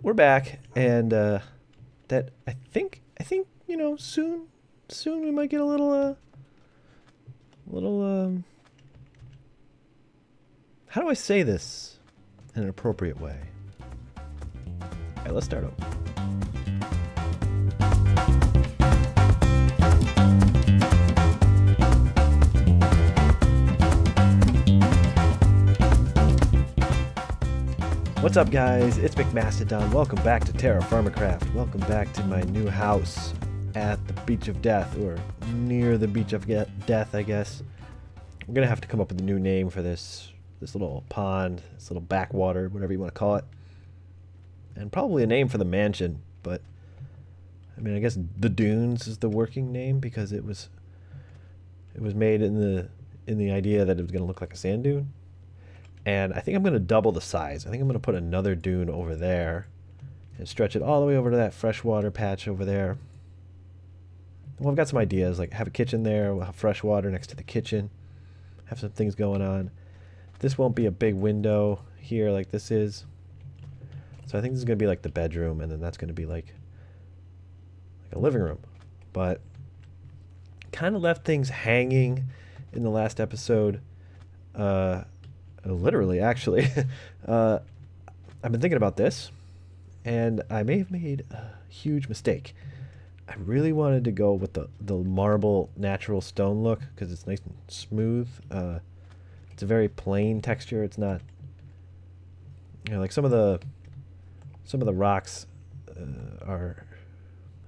we're back, and that I think soon we might get a little how do I say this in an appropriate way? All right, let's start over. What's up, guys? It's McMastodon. Welcome back to Terrafirmacraft. Welcome back to my new house at the Beach of Death, or near the Beach of Death, I guess. We're gonna have to come up with a new name for this little pond, this little backwater, whatever you want to call it, and probably a name for the mansion. But I mean, I guess the Dunes is the working name because it was made in the idea that it was gonna look like a sand dune. And I think I'm going to double the size. I think I'm going to put another dune over there and stretch it all the way over to that freshwater patch over there. Well, I've got some ideas, like have a kitchen there, we'll have fresh water next to the kitchen, have some things going on. This won't be a big window here like this is. So I think this is going to be like the bedroom, and then that's going to be like a living room. But kind of left things hanging in the last episode. Literally, actually. I've been thinking about this, and I may have made a huge mistake. I really wanted to go with the marble natural stone look because it's nice and smooth. It's a very plain texture. It's not, like some of the rocks are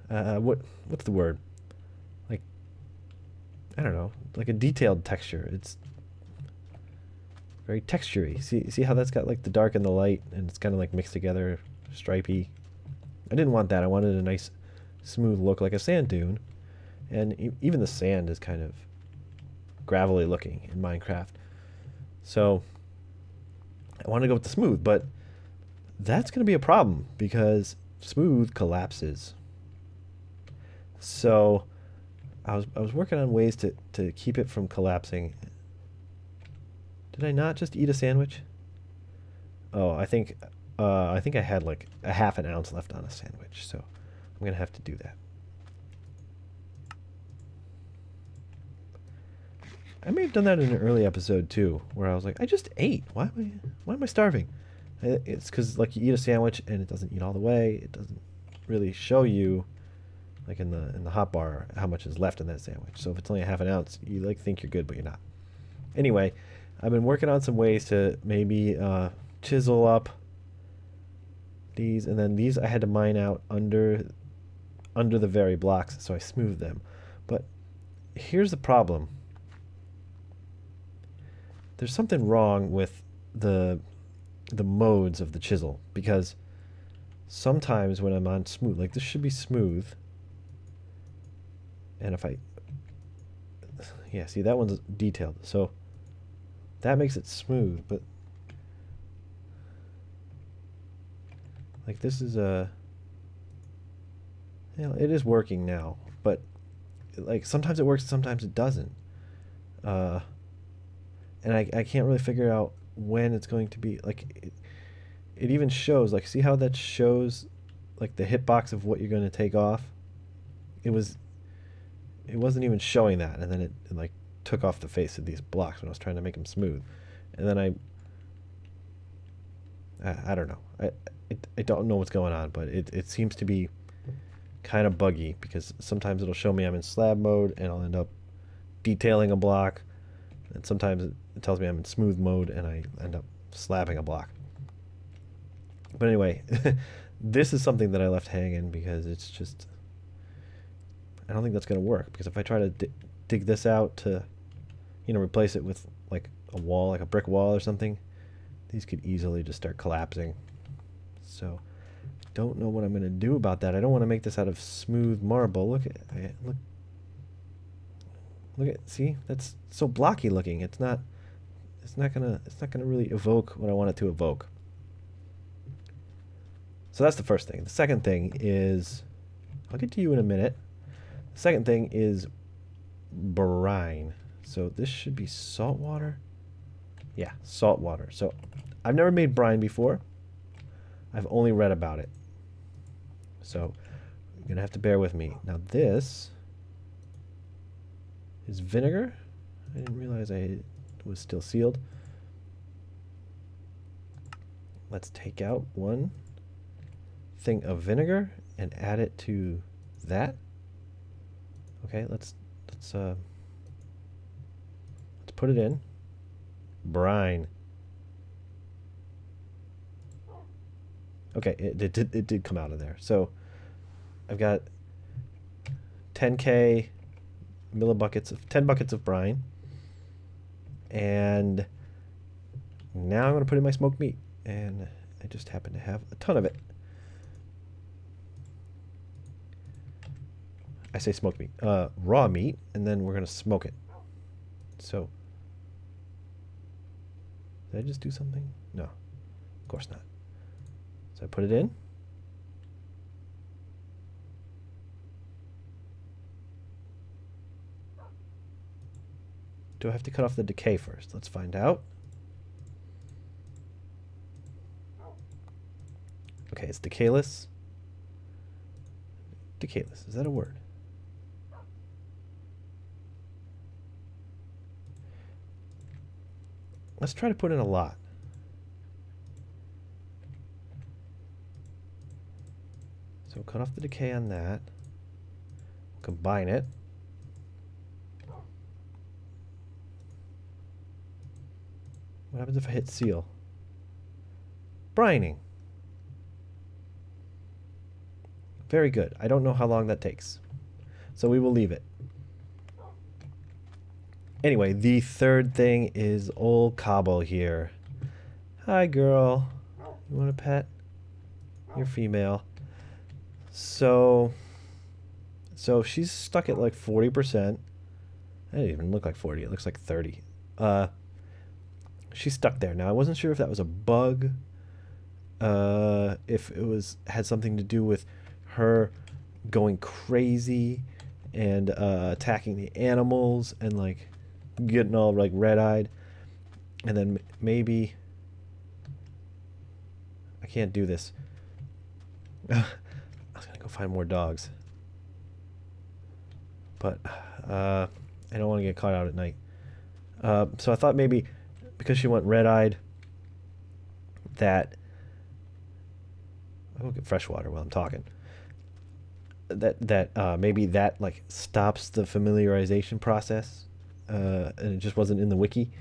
what's the word? Like, I don't know, like a detailed texture. It's very textury. See how that's got like the dark and the light, and it's kind of like mixed together, stripy. I didn't want that. I wanted a nice smooth look like a sand dune, and even the sand is kind of gravelly looking in Minecraft. So I want to go with the smooth, but that's going to be a problem because smooth collapses. So I was working on ways to keep it from collapsing. Did I not just eat a sandwich? Oh, I think I had like a half an ounce left on a sandwich, so I'm gonna have to do that. I may have done that in an early episode too, where I was like, I just ate. Why am I starving? It's because like you eat a sandwich and it doesn't eat all the way. It doesn't really show you, like in the hot bar, how much is left in that sandwich. So if it's only a half an ounce, you like think you're good, but you're not. Anyway. I've been working on some ways to maybe chisel up these, and then these I had to mine out under the very blocks, so I smoothed them. But here's the problem. There's something wrong with the modes of the chisel, because sometimes when I'm on smooth, like this should be smooth, and if yeah, see that one's detailed, so that makes it smooth, but like this is it is working now, but like sometimes it works, sometimes it doesn't, and I can't really figure out when it's going to be like it even shows, like see how that shows like the hitbox of what you're going to take off. It wasn't even showing that, and then it like took off the face of these blocks when I was trying to make them smooth, and then I don't know, I don't know what's going on, but it seems to be kind of buggy, because sometimes it'll show me I'm in slab mode and I'll end up detailing a block, and sometimes it tells me I'm in smooth mode and I end up slabbing a block. But anyway, this is something that I left hanging because it's just, I don't think that's going to work, because if I try to dig this out to, replace it with like a wall, like a brick wall or something, these could easily just start collapsing. So I don't know what I'm going to do about that. I don't want to make this out of smooth marble. Look at, see, that's so blocky looking. It's not gonna really evoke what I want it to evoke. So that's the first thing. The second thing is, I'll get to you in a minute. The second thing is brine. So this should be salt water. Yeah, salt water. So I've never made brine before. I've only read about it. So you're going to have to bear with me. Now this is vinegar. I didn't realize it was still sealed. Let's take out one thing of vinegar and add it to that. Okay, let's put it in. Brine. Okay, it did come out of there. So I've got 10K millibuckets of 10 buckets of brine, and now I'm going to put in my smoked meat, and I just happen to have a ton of it. I say smoked meat, raw meat, and then we're going to smoke it. So did I just do something? No, of course not. So I put it in. Do I have to cut off the decay first? Let's find out. Okay, it's decayless. Decayless, is that a word? Let's try to put in a lot. So cut off the decay on that. Combine it. What happens if I hit seal? Brining. Very good. I don't know how long that takes, so we will leave it. Anyway, the third thing is old Cobble here. Hi, girl. You want a pet? You're female. So she's stuck at like 40%. That didn't even look like 40. It looks like 30. She's stuck there. Now, I wasn't sure if that was a bug, if it had something to do with her going crazy and attacking the animals and like getting all like red-eyed, and then maybe I can't do this. I was gonna go find more dogs, but I don't want to get caught out at night. So I thought maybe because she went red-eyed, that I will get fresh water while I'm talking. That maybe that like stops the familiarization process, and it just wasn't in the wiki.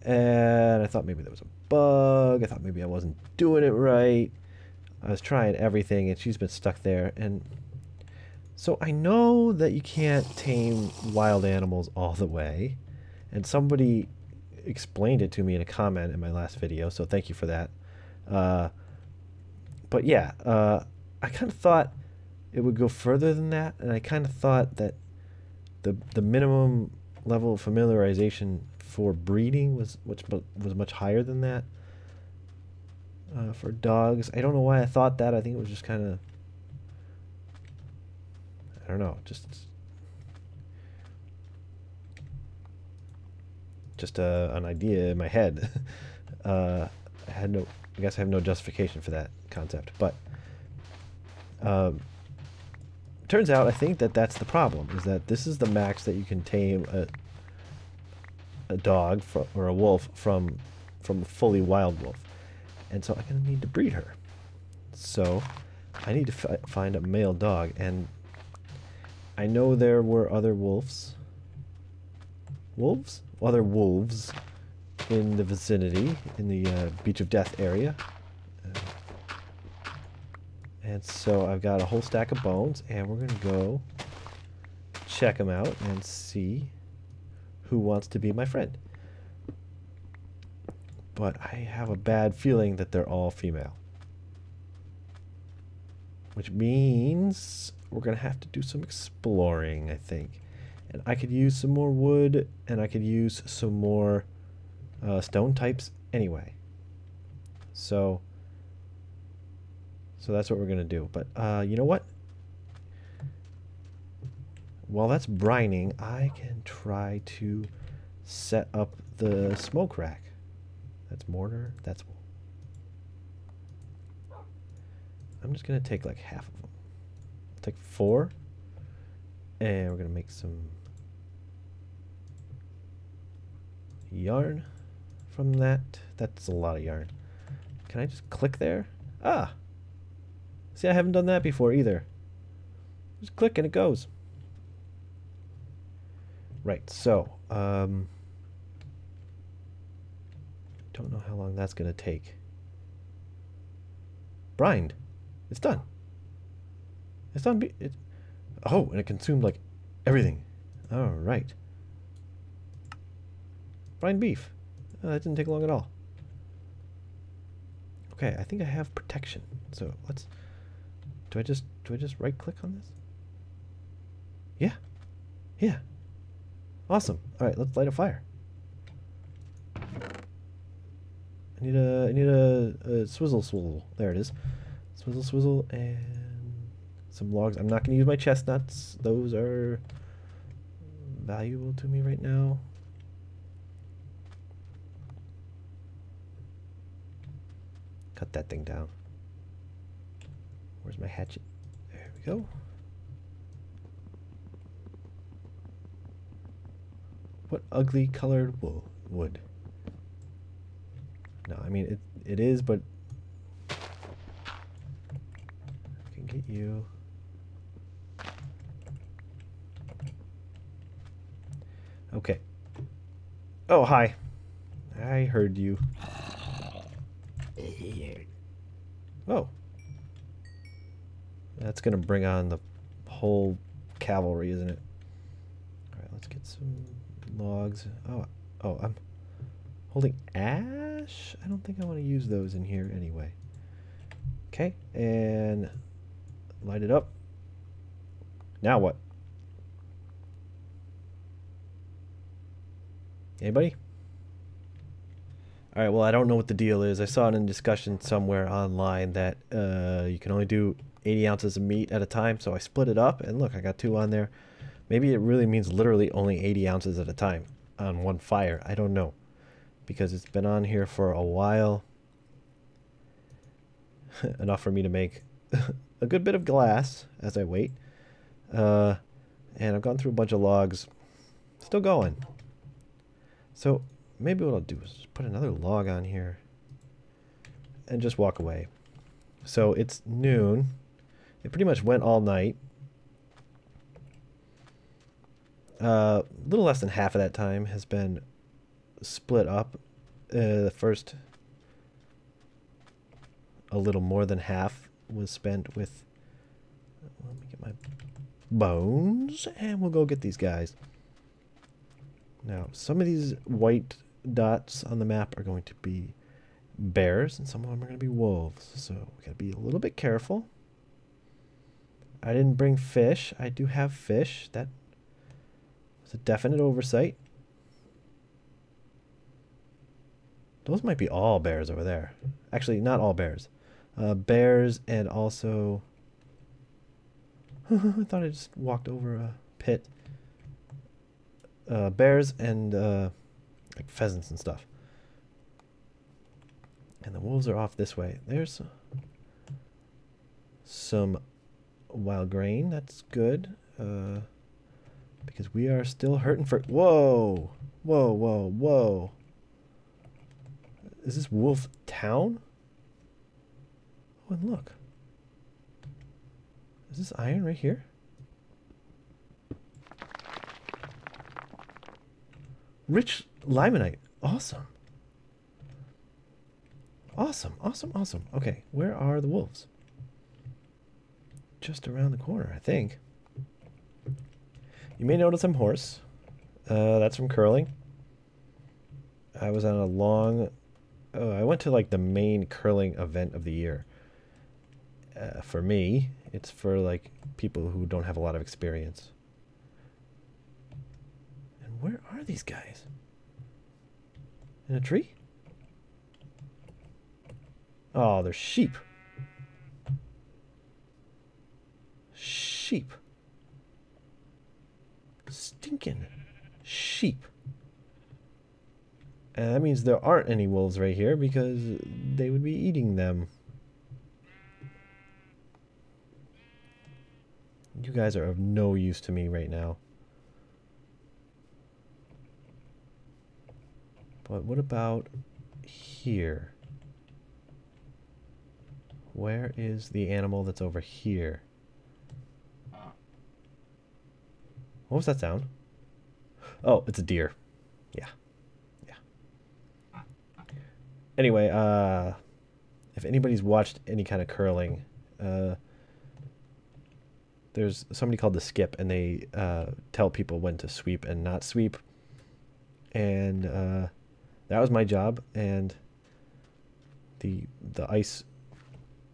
And I thought maybe there was a bug. I thought maybe I wasn't doing it right. I was trying everything, and she's been stuck there. And so I know that you can't tame wild animals all the way, and somebody explained it to me in a comment in my last video, so thank you for that. But yeah, I kind of thought it would go further than that, and I kind of thought that the minimum level of familiarization for breeding was much higher than that for dogs. I don't know why I thought that. I think it was just kind of, I don't know, just an idea in my head. I guess I have no justification for that concept, but turns out I think that's the problem, is that this is the max that you can tame a dog or a wolf from a fully wild wolf, and so I'm gonna need to breed her. So I need to find a male dog, and I know there were other other wolves in the vicinity, in the Beach of Death area. And so I've got a whole stack of bones, and we're going to go check them out and see who wants to be my friend. But I have a bad feeling that they're all female, which means we're going to have to do some exploring, I think. And I could use some more wood, and I could use some more stone types anyway. So that's what we're going to do. But you know what? While that's brining, I can try to set up the smoke rack. That's mortar. That's wool. I'm just going to take like half of them. take 4. And we're going to make some yarn from that. That's a lot of yarn. Can I just click there? Ah! See, I haven't done that before either. Just click and it goes. Right, so, don't know how long that's going to take. Brined. It's done. It's done. Oh, and it consumed, like, everything. All right. Brined beef. Oh, that didn't take long at all. Okay, I think I have protection. So let's... Do I just right-click on this? Yeah. Yeah. Awesome. All right, let's light a fire. I need a swizzle. There it is. Swizzle, and some logs. I'm not going to use my chestnuts. Those are valuable to me right now. Cut that thing down. Where's my hatchet? There we go. What ugly colored wood. No, I mean, it is, but I can get you. Okay. Oh, hi. I heard you. Oh. That's going to bring on the whole cavalry, isn't it? All right, let's get some logs. Oh, I'm holding ash? I don't think I want to use those in here anyway. Okay, and light it up. Now what? Anybody? Alright, well, I don't know what the deal is. I saw it in discussion somewhere online that you can only do 80 ounces of meat at a time, so I split it up, and look, I got 2 on there. Maybe it really means literally only 80 ounces at a time on one fire. I don't know, because it's been on here for a while. Enough for me to make a good bit of glass as I wait. And I've gone through a bunch of logs. Still going. So maybe what I'll do is just put another log on here and just walk away. So it's noon. It pretty much went all night. A little less than half of that time has been split up. The first, a little more than half was spent with, let me get my bones, and we'll go get these guys. Now, some of these white dots on the map are going to be bears, and some of them are going to be wolves. So we got to be a little bit careful. I didn't bring fish. I do have fish. That was a definite oversight. Those might be all bears over there. Actually, not all bears. Bears and also... I thought I just walked over a pit. Bears and like pheasants and stuff. And the wolves are off this way. There's some wild grain. That's good. Because we are still hurting for... Whoa! Whoa, whoa, whoa. Is this Wolf Town? Oh, and look. Is this iron right here? Rich limonite. Awesome. Awesome, awesome, awesome. Okay, where are the wolves? Just around the corner, I think. You may notice I'm hoarse. That's from curling. I was on a long... I went to like the main curling event of the year. For me, it's for like people who don't have a lot of experience. And where are these guys? In a tree? Oh, they're sheep. Sheep. Stinking sheep. And that means there aren't any wolves right here because they would be eating them. You guys are of no use to me right now. But what about here? Where is the animal that's over here? What was that sound? Oh, it's a deer. Yeah. Yeah. Anyway, if anybody's watched any kind of curling, there's somebody called the Skip, and they tell people when to sweep and not sweep. And that was my job. And the ice,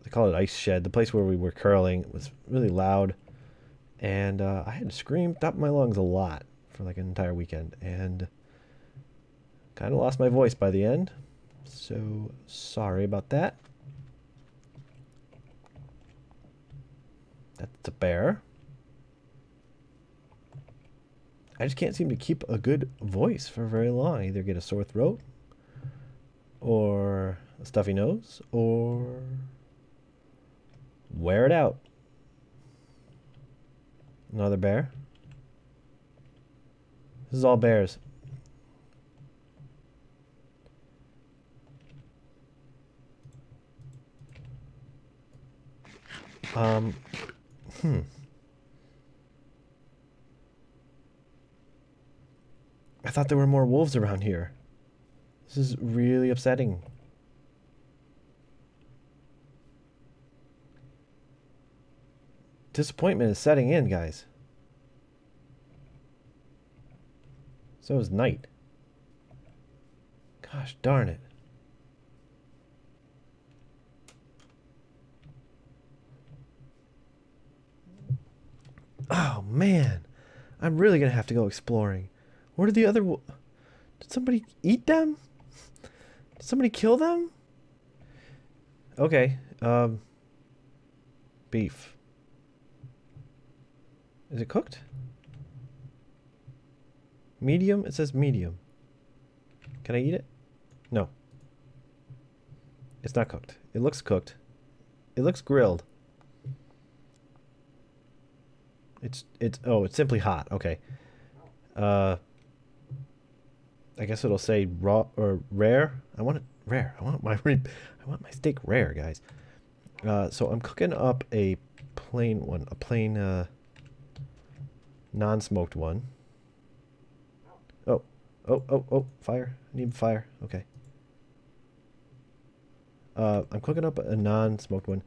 they call it ice shed, the place where we were curling, was really loud. And I had to scream top of my lungs a lot for like an entire weekend. And kind of lost my voice by the end. So sorry about that. That's a bear. I just can't seem to keep a good voice for very long. I either get a sore throat, or a stuffy nose, or wear it out. Another bear. This is all bears. I thought there were more wolves around here. This is really upsetting. Disappointment is setting in, guys. So is night. Gosh darn it. Oh man, I'm really gonna have to go exploring. What are the other... Did somebody eat them? Did somebody kill them? Okay, beef. Is it cooked? Medium? It says medium. Can I eat it? No. It's not cooked. It looks cooked. It looks grilled. It's simply hot. Okay. I guess it'll say raw or rare. I want it rare. I want my steak rare, guys. So I'm cooking up a plain one, non-smoked one. Oh, fire. I need fire. Okay. I'm cooking up a non-smoked one.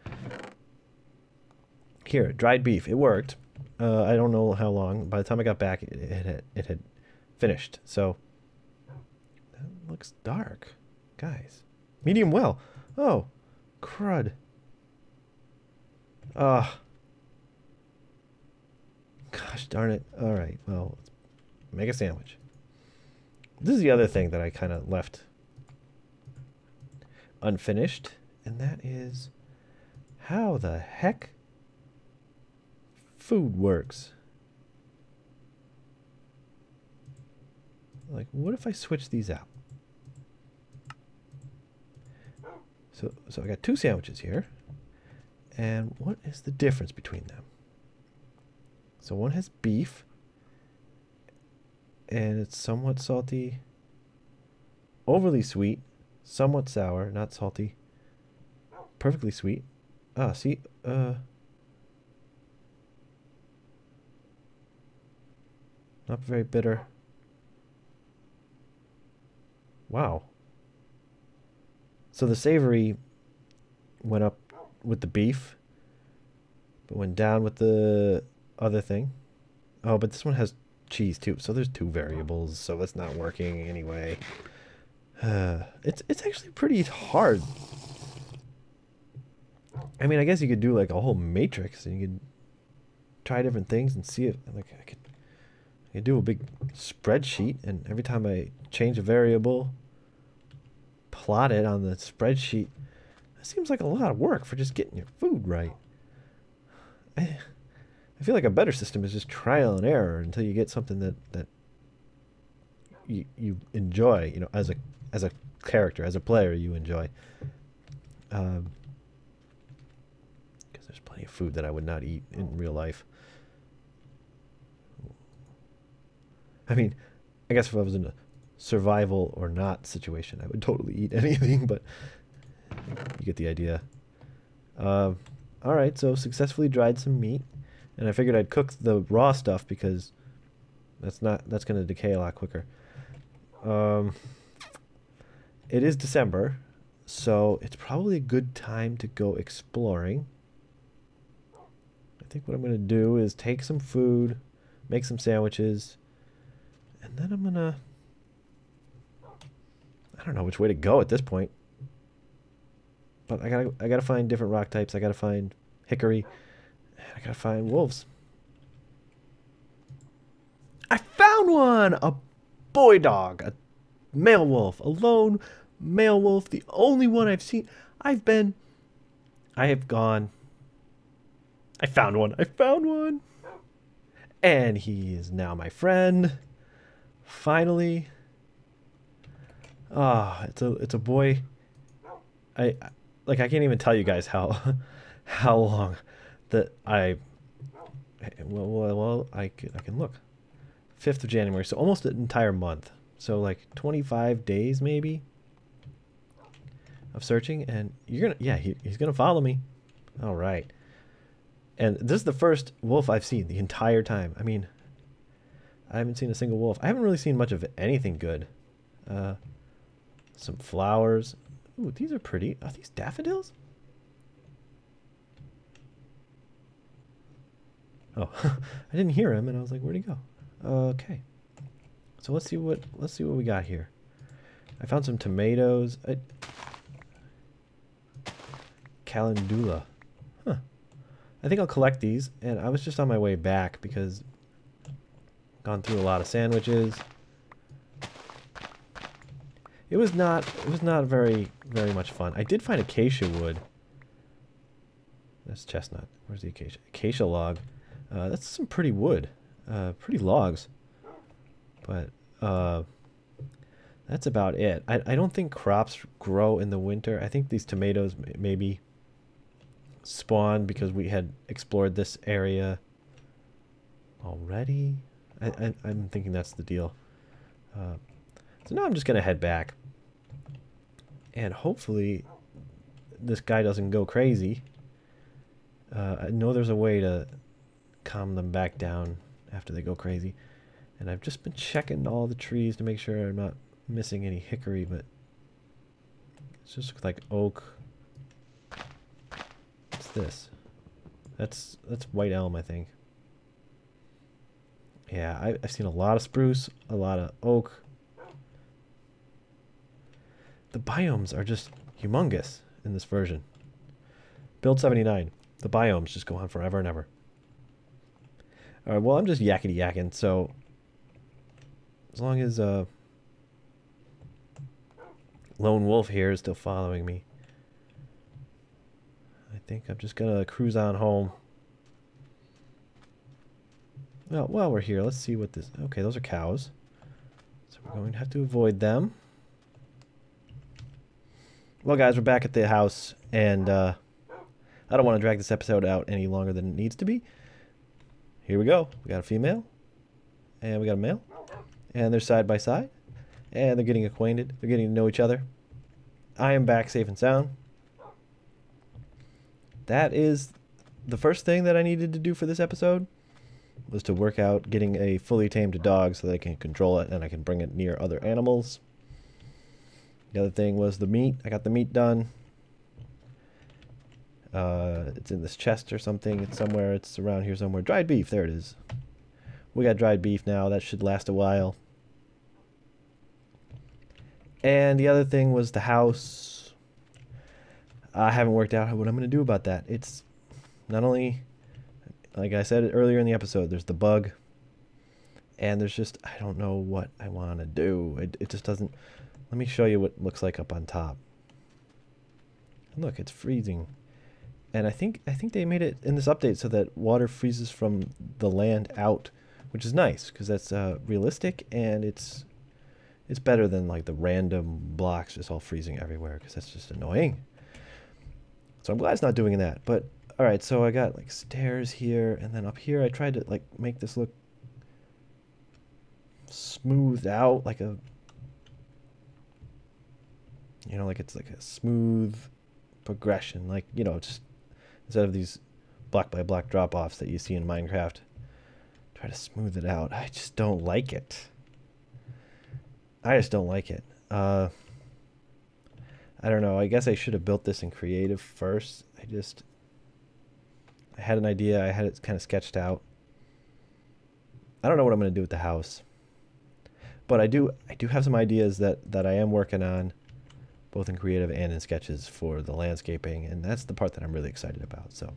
Here, dried beef. It worked. I don't know how long. By the time I got back, it had finished. So that looks dark, guys. Medium well. Oh, crud. Gosh darn it. All right. Well, let's make a sandwich. This is the other thing that I kind of left unfinished, and that is how the heck food works. Like, what if I switch these out? So I got two sandwiches here, and what is the difference between them? So one has beef, and it's somewhat salty, overly sweet, somewhat sour, not salty, perfectly sweet. Ah, see, not very bitter. Wow. So the savory went up with the beef, but went down with the other thing. Oh, but this one has cheese too, so there's two variables, so that's not working anyway. It's actually pretty hard. I mean, I guess you could do like a whole matrix, and you could try different things and see if, like, I could do a big spreadsheet, and every time I change a variable, plot it on the spreadsheet. That seems like a lot of work for just getting your food right. I feel like a better system is just trial and error until you get something that you enjoy, you know, as a character, as a player, you enjoy. Because there's plenty of food that I would not eat in real life. I mean, I guess if I was in a survival or not situation, I would totally eat anything, but you get the idea. Alright, so successfully dried some meat, and I figured I'd cook the raw stuff because that's going to decay a lot quicker. It is December, so it's probably a good time to go exploring. I think what I'm going to do is take some food, make some sandwiches, and then I'm going to... I don't know which way to go at this point. But I gotta find different rock types. I gotta find hickory. I gotta find wolves. I found one! A boy dog. A male wolf. A lone male wolf. The only one I've seen. I have gone. I found one. I found one! And he is now my friend. Finally. Ah, it's a boy. I can't even tell you guys how long that I can look. 5th of January, so almost an entire month. So like 25 days maybe of searching, and he's gonna follow me. All right. And this is the first wolf I've seen the entire time. I mean, I haven't seen a single wolf. I haven't really seen much of anything good. Some flowers. Ooh, these are pretty. Are these daffodils? Oh, I didn't hear him, and I was like, where'd he go? Okay. So let's see what we got here. I found some tomatoes. Calendula. Huh. I think I'll collect these, and I was just on my way back because I've gone through a lot of sandwiches. It was not very much fun. I did find acacia wood. That's chestnut. Where's the acacia? Acacia log. That's some pretty wood. Pretty logs. But that's about it. I don't think crops grow in the winter. I think these tomatoes maybe spawned because we had explored this area already. I'm thinking that's the deal. So now I'm just going to head back. And hopefully this guy doesn't go crazy. I know there's a way to calm them back down after they go crazy. And I've just been checking all the trees to make sure I'm not missing any hickory, but it just looks like oak. What's this? That's white elm, I think. Yeah, I've seen a lot of spruce, a lot of oak. The biomes are just humongous in this version. Build 79. The biomes just go on forever and ever. Alright, well, I'm just yakety-yakking, so as long as Lone Wolf here is still following me, I think I'm just gonna cruise on home. Well, while we're here, let's see what this... Okay, those are cows. So we're going to have to avoid them. Well, guys, we're back at the house, and I don't want to drag this episode out any longer than it needs to be. Here we go. We got a female, and we got a male, and they're side by side, and they're getting acquainted. They're getting to know each other. I am back safe and sound. That is the first thing that I needed to do for this episode, was to work out getting a fully tamed dog so that I can control it and I can bring it near other animals. The other thing was the meat. I got the meat done. It's in this chest or something. It's somewhere. It's around here somewhere. Dried beef. There it is. We got dried beef now. That should last a while. And the other thing was the house. I haven't worked out what I'm going to do about that. It's not only, like I said earlier in the episode, there's the bug. And there's just, I don't know what I want to do. It just doesn't... Let me show you what it looks like up on top. And look, it's freezing. And I think they made it in this update so that water freezes from the land out, which is nice because that's realistic, and it's better than like the random blocks just all freezing everywhere, because that's just annoying. So I'm glad it's not doing that. But all right, so I got like stairs here, and then up here I tried to like make this look smoothed out like a, you know, like it's like a smooth progression, like, you know, just instead of these block by block drop-offs that you see in Minecraft. Try to smooth it out. I just don't like it. I just don't like it. I don't know. I guess I should have built this in creative first. I had an idea. I had it kind of sketched out. I don't know what I'm going to do with the house. But I do have some ideas that I am working on, both in creative and in sketches for the landscaping, and that's the part that I'm really excited about. So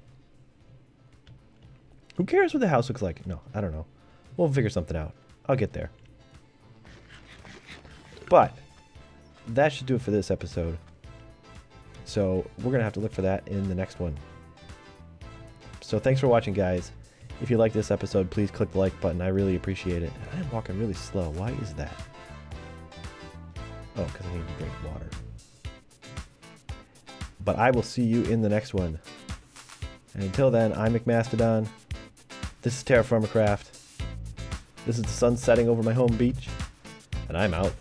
who cares what the house looks like? No, I don't know. We'll figure something out. I'll get there. But that should do it for this episode. So we're going to have to look for that in the next one. So thanks for watching, guys. If you like this episode, please click the like button. I really appreciate it. And I'm walking really slow. Why is that? Oh, because I need to drink water. But I will see you in the next one. And until then, I'm McMastodon. This is Terrafirmacraft. This is the sun setting over my home beach. And I'm out.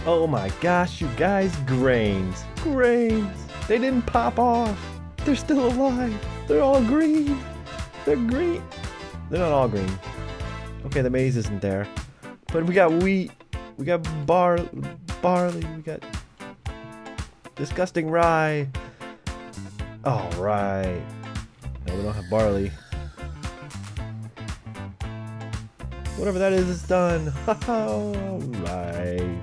Oh my gosh, you guys, grains. Grains. They didn't pop off. They're still alive. They're all green. They're green. They're not all green. Okay, the maize isn't there. But we got wheat. We got barley. We got disgusting rye. Alright. No, we don't have barley. Whatever that is, it's done. Alright.